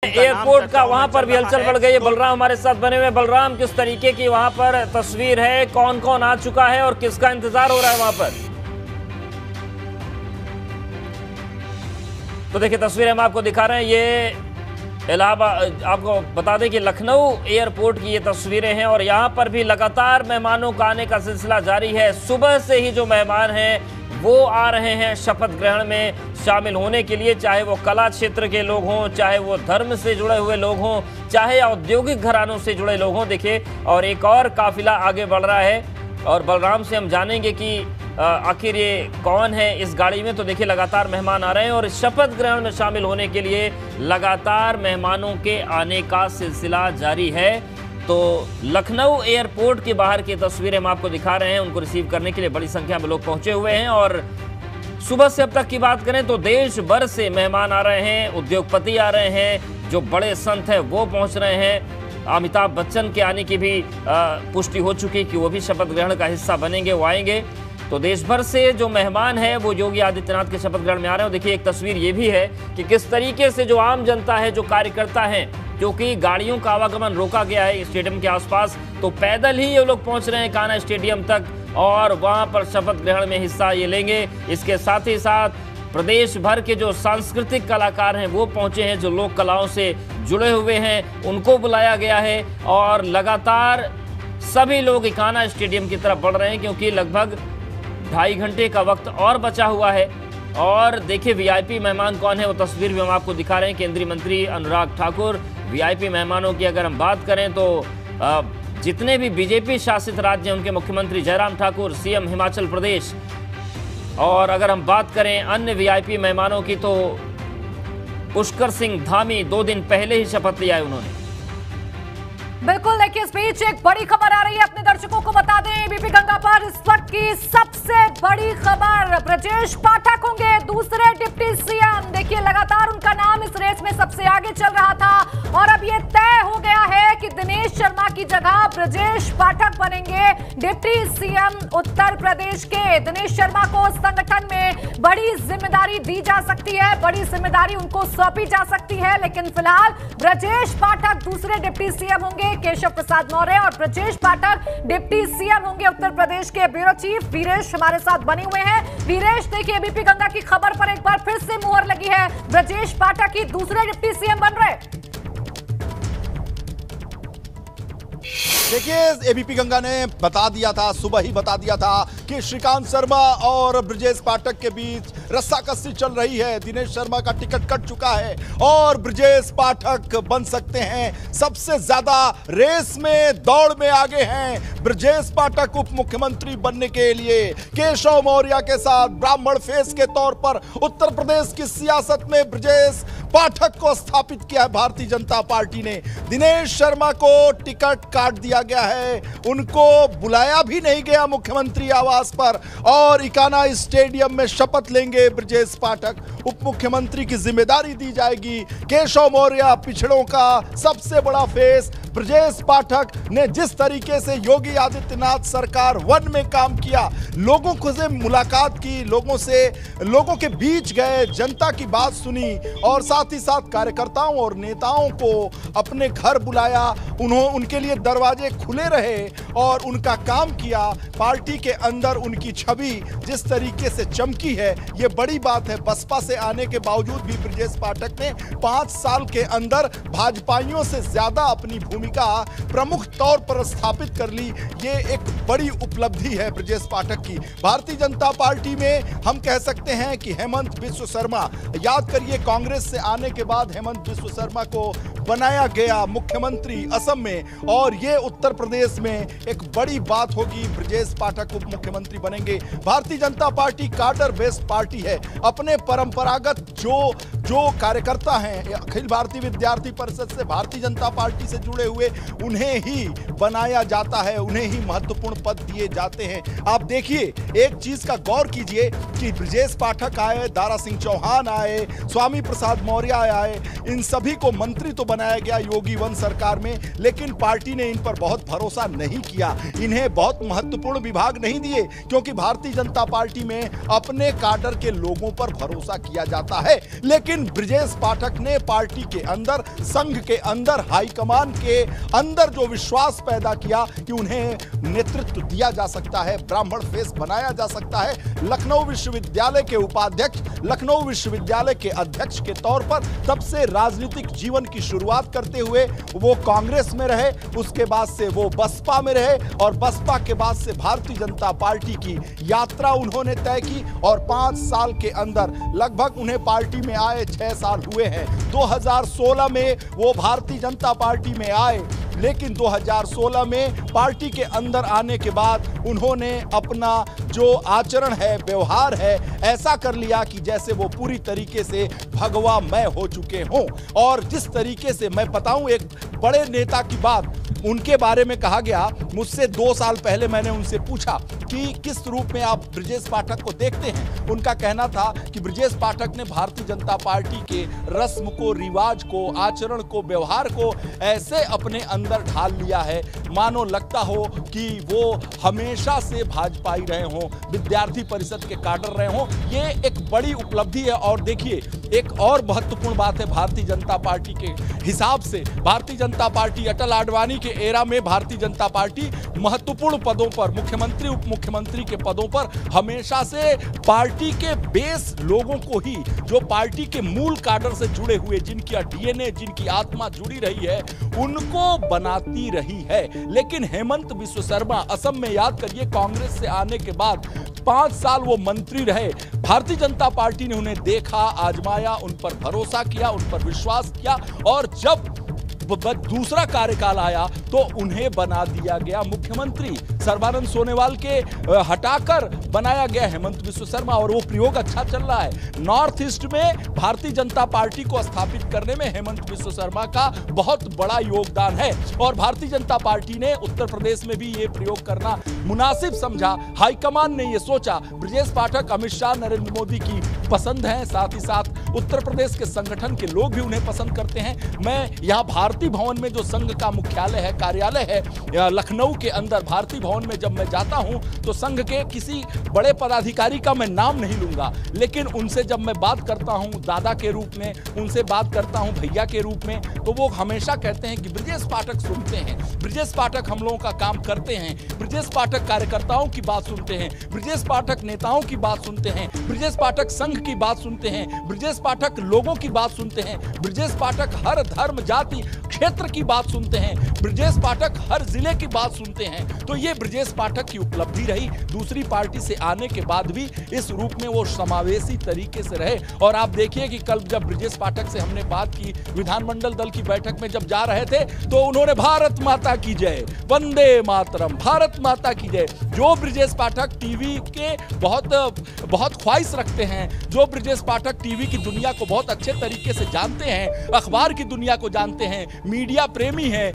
Airport का वहां पर भी हलचल बढ़ गई है। बलराम हमारे साथ बने हुए। बलराम, किस तरीके की वहां पर तस्वीर है, कौन कौन आ चुका है और किसका इंतजार हो रहा है वहां पर? तो देखिए तस्वीरें हम आपको दिखा रहे हैं, ये इलाहाबाद, आपको बता दें कि लखनऊ एयरपोर्ट की ये तस्वीरें हैं और यहां पर भी लगातार मेहमानों का आने का सिलसिला जारी है। सुबह से ही जो मेहमान हैं वो आ रहे हैं शपथ ग्रहण में शामिल होने के लिए, चाहे वो कला क्षेत्र के लोग हों, चाहे वो धर्म से जुड़े हुए लोग हों, चाहे औद्योगिक घरानों से जुड़े लोग हों। देखिए, और एक और काफिला आगे बढ़ रहा है और बलराम से हम जानेंगे कि आखिर ये कौन है इस गाड़ी में। तो देखिए लगातार मेहमान आ रहे हैं और शपथ ग्रहण में शामिल होने के लिए लगातार मेहमानों के आने का सिलसिला जारी है। तो लखनऊ एयरपोर्ट के बाहर की तस्वीरें हम आपको दिखा रहे हैं। उनको रिसीव करने के लिए बड़ी संख्या में लोग पहुंचे हुए हैं और सुबह से अब तक की बात करें तो देश भर से मेहमान आ रहे हैं, उद्योगपति आ रहे हैं, जो बड़े संत हैं वो पहुंच रहे हैं। अमिताभ बच्चन के आने की भी पुष्टि हो चुकी कि वो भी शपथ ग्रहण का हिस्सा बनेंगे, वो आएंगे। तो देश भर से जो मेहमान है वो योगी आदित्यनाथ के शपथ ग्रहण में आ रहे हैं। देखिए एक तस्वीर ये भी है कि किस तरीके से जो आम जनता है, जो कार्यकर्ता हैं, क्योंकि गाड़ियों का आवागमन रोका गया है स्टेडियम के आसपास, तो पैदल ही ये लोग पहुंच रहे हैं कान्हा स्टेडियम तक और वहां पर शपथ ग्रहण में हिस्सा ये लेंगे। इसके साथ ही साथ प्रदेश भर के जो सांस्कृतिक कलाकार हैं वो पहुंचे हैं, जो लोक कलाओं से जुड़े हुए हैं उनको बुलाया गया है और लगातार सभी लोग कान्हा स्टेडियम की तरफ बढ़ रहे हैं, क्योंकि लगभग 2.5 घंटे का वक्त और बचा हुआ है। और देखिए वीआईपी मेहमान कौन है, वो तस्वीर भी हम आपको दिखा रहे हैं। केंद्रीय मंत्री अनुराग ठाकुर। वीआईपी मेहमानों की अगर हम बात करें तो जितने भी बीजेपी शासित राज्य हैं उनके मुख्यमंत्री जयराम ठाकुर, सीएम हिमाचल प्रदेश, और अगर हम बात करें अन्य वीआईपी मेहमानों की तो पुष्कर सिंह धामी 2 दिन पहले ही शपथ लिया है उन्होंने। बिल्कुल, देखिए इस बीच एक बड़ी खबर आ रही है, अपने दर्शकों को बता दें एबीपी गंगा पर इस वक्त की सबसे बड़ी खबर। ब्रजेश पाठक होंगे दूसरे डिप्टी सीएम। देखिए लगातार उनका नाम इस रेस में सबसे आगे चल रहा था और अब ये तय हो गया है कि दिनेश शर्मा की जगह ब्रजेश पाठक बनेंगे डिप्टी सीएम उत्तर प्रदेश के। दिनेश शर्मा को संगठन में बड़ी जिम्मेदारी दी जा सकती है, बड़ी जिम्मेदारी उनको सौंपी जा सकती है, लेकिन फिलहाल ब्रजेश पाठक दूसरे डिप्टी सीएम होंगे। केशव प्रसाद मौर्य और ब्रजेश पाठक डिप्टी सीएम होंगे। उत्तर प्रदेश के ब्यूरो चीफ वीरेश हमारे साथ बने हुए हैं। वीरेश, देखिए एबीपी गंगा की खबर पर एक बार फिर से मुहर लगी है, ब्रजेश पाठक ही दूसरे डिप्टी सीएम बन रहे। देखिए एबीपी गंगा ने बता दिया था, सुबह ही बता दिया था कि श्रीकांत शर्मा और ब्रजेश पाठक के बीच रस्साकसी चल रही है। दिनेश शर्मा का टिकट कट चुका है और ब्रजेश पाठक बन सकते हैं सबसे ज्यादा रेस में, दौड़ में आगे हैं। ब्रजेश पाठक उप मुख्यमंत्री बनने के लिए केशव मौर्य के साथ ब्राह्मण फेस के तौर पर उत्तर प्रदेश की सियासत में ब्रजेश पाठक को स्थापित किया है भारतीय जनता पार्टी ने। दिनेश शर्मा को टिकट काट दिया गया है, उनको बुलाया भी नहीं गया मुख्यमंत्री आवास पर और कान्हा स्टेडियम में शपथ लेंगे ब्रजेश पाठक। उप मुख्यमंत्री की जिम्मेदारी दी जाएगी केशव मौर्य, पिछड़ों का सबसे बड़ा फेस। ब्रजेश पाठक ने जिस तरीके से योगी आदित्यनाथ सरकार 1 में काम किया, लोगों को से मुलाकात की, लोगों के बीच गए, जनता की बात सुनी और साथ ही साथ कार्यकर्ताओं और नेताओं को अपने घर बुलाया, उनके लिए दरवाजे खुले रहे और उनका काम किया। पार्टी के अंदर उनकी छवि जिस तरीके से चमकी है, ये बड़ी बात है। बसपा से आने के बावजूद भी ब्रजेश पाठक ने 5 साल के अंदर भाजपाइयों से ज्यादा अपनी भूमिका प्रमुख तौर पर स्थापित कर ली। ये एक बड़ी उपलब्धि है ब्रजेश पाठक की। भारतीय जनता पार्टी में हम कह सकते हैं कि हेमंत बिस्व शर्मा, याद करिए कांग्रेस से आने के बाद हेमंत बिस्व शर्मा को बनाया गया मुख्यमंत्री असम में और ये उत्तर प्रदेश में एक बड़ी बात होगी। ब्रजेश पाठक उप मुख्यमंत्री बनेंगे। भारतीय जनता पार्टी कार्डर बेस्ड पार्टी है। अपने परंपरागत जो कार्यकर्ता हैं अखिल भारतीय विद्यार्थी परिषद से भारतीय जनता पार्टी से जुड़े हुए, उन्हें ही बनाया जाता है, उन्हें ही महत्वपूर्ण पद दिए जाते हैं। आप देखिए, एक चीज का गौर कीजिए कि ब्रजेश पाठक आए, दारा सिंह चौहान आए, स्वामी प्रसाद मौर्य आए, इन सभी को मंत्री तो बनाया गया योगी 1 सरकार में, लेकिन पार्टी ने इन पर बहुत भरोसा नहीं किया, इन्हें बहुत महत्वपूर्ण विभाग नहीं दिए, क्योंकि भारतीय जनता पार्टी में अपने काडर के लोगों पर भरोसा किया जाता है। लेकिन लेकिन ब्रजेश पाठक ने पार्टी के अंदर, संघ के अंदर, हाईकमान के अंदर जो विश्वास पैदा किया कि उन्हें नेतृत्व दिया जा सकता है, ब्राह्मण फेस बनाया जा सकता है, लखनऊ विश्वविद्यालय के उपाध्यक्ष, लखनऊ विश्वविद्यालय के अध्यक्ष के तौर पर तब से राजनीतिक जीवन की शुरुआत करते हुए वो कांग्रेस में रहे, उसके बाद से वो बसपा में रहे और बसपा के बाद से भारतीय जनता पार्टी की यात्रा उन्होंने तय की और 5 साल के अंदर लगभग उन्हें पार्टी में आए 6 साल हुए हैं। 2016 में वो भारतीय जनता पार्टी में आए, लेकिन 2016 में पार्टी के अंदर आने के बाद उन्होंने अपना जो आचरण है, व्यवहार है, ऐसा कर लिया कि जैसे वो पूरी तरीके से भगवामय हो चुके हों। और जिस तरीके से मैं बताऊं, एक बड़े नेता की बात उनके बारे में कहा गया, मुझसे 2 साल पहले मैंने उनसे पूछा कि किस रूप में आप ब्रजेश पाठक को देखते हैं। उनका कहना था कि ब्रजेश पाठक ने भारतीय जनता पार्टी के रस्म को, रिवाज को, आचरण को, व्यवहार को ऐसे अपने अंदर ढाल लिया है मानो लगता हो कि वो हमेशा से भाजपाई रहे हों, विद्यार्थी परिषद के काडर रहे हों। ये एक बड़ी उपलब्धि है। और देखिए, एक और महत्वपूर्ण बात है भारतीय जनता पार्टी के हिसाब से, भारतीय जनता पार्टी अटल आडवाणी के एरा में भारतीय जनता पार्टी महत्वपूर्ण पदों पर, मुख्यमंत्री, उप मुख्यमंत्री के पदों पर हमेशा से पार्टी के बेस लोगों को ही, जो पार्टी के मूल काडर से जुड़े हुए, जिनकी डीएनए, जिनकी आत्मा जुड़ी रही है, उनको बनाती रही है। लेकिन हेमंत बिस्व शर्मा, असम में याद करिए, कांग्रेस से आने के बाद 5 साल वो मंत्री रहे। भारतीय जनता पार्टी ने उन्हें देखा, आजमाया, उन पर भरोसा किया, उन पर विश्वास किया और जब दूसरा कार्यकाल आया तो उन्हें बना दिया गया मुख्यमंत्री। सर्बानंद सोनोवाल के हटाकर बनाया गया हेमंत बिस्व शर्मा और वो प्रयोग अच्छा चल रहा है। नॉर्थ ईस्ट में भारतीय जनता पार्टी को स्थापित करने में हेमंत बिस्व शर्मा का बहुत बड़ा योगदान है और भारतीय जनता पार्टी ने उत्तर प्रदेश में भी ये प्रयोग करना मुनासिब समझा। हाईकमान ने ये सोचा, ब्रजेश पाठक अमित शाह, नरेंद्र मोदी की पसंद है, साथ ही साथ उत्तर प्रदेश के संगठन के लोग भी उन्हें पसंद करते हैं। मैं यहाँ भारतीय भवन में जो संघ का मुख्यालय है, कार्यालय है लखनऊ के अंदर, भारतीय भवन में जब मैं जाता हूं तो संघ के किसी बड़े पदाधिकारी का मैं नाम नहीं लूंगा, लेकिन उनसे जब मैं बात करता हूं दादा के रूप में, उनसे बात करता हूं भैया के रूप में, तो वो हमेशा कहते हैं कि ब्रजेश पाठक सुनते हैं, ब्रजेश पाठक हम लोगों का काम करते हैं, ब्रजेश पाठक कार्यकर्ताओं की बात सुनते हैं, ब्रजेश पाठक नेताओं की बात सुनते हैं, ब्रजेश पाठक संघ की बात सुनते हैं, ब्रजेश पाठक लोगों की बात सुनते हैं, ब्रजेश पाठक हर धर्म, जाति, क्षेत्र की बात सुनते हैं, ब्रजेश पाठक हर जिले की बात सुनते हैं। तो ये ब्रजेश पाठक की उपलब्धि रही। दूसरी पार्टी से आने के बाद भी इस रूप में वो समावेशी तरीके से रहे। और आप देखिए कि कल जब ब्रजेश पाठक से हमने बात की, विधानमंडल दल की बैठक में जब जा रहे थे, तो उन्होंने भारत माता की जय, वंदे मातरम, भारत माता की जय। जो ब्रजेश पाठक टीवी के बहुत ख्वाहिश रखते हैं, जो ब्रजेश पाठक टीवी की दुनिया को बहुत अच्छे तरीके से जानते हैं, अखबार की दुनिया को जानते हैं, मीडिया प्रेमी हैं,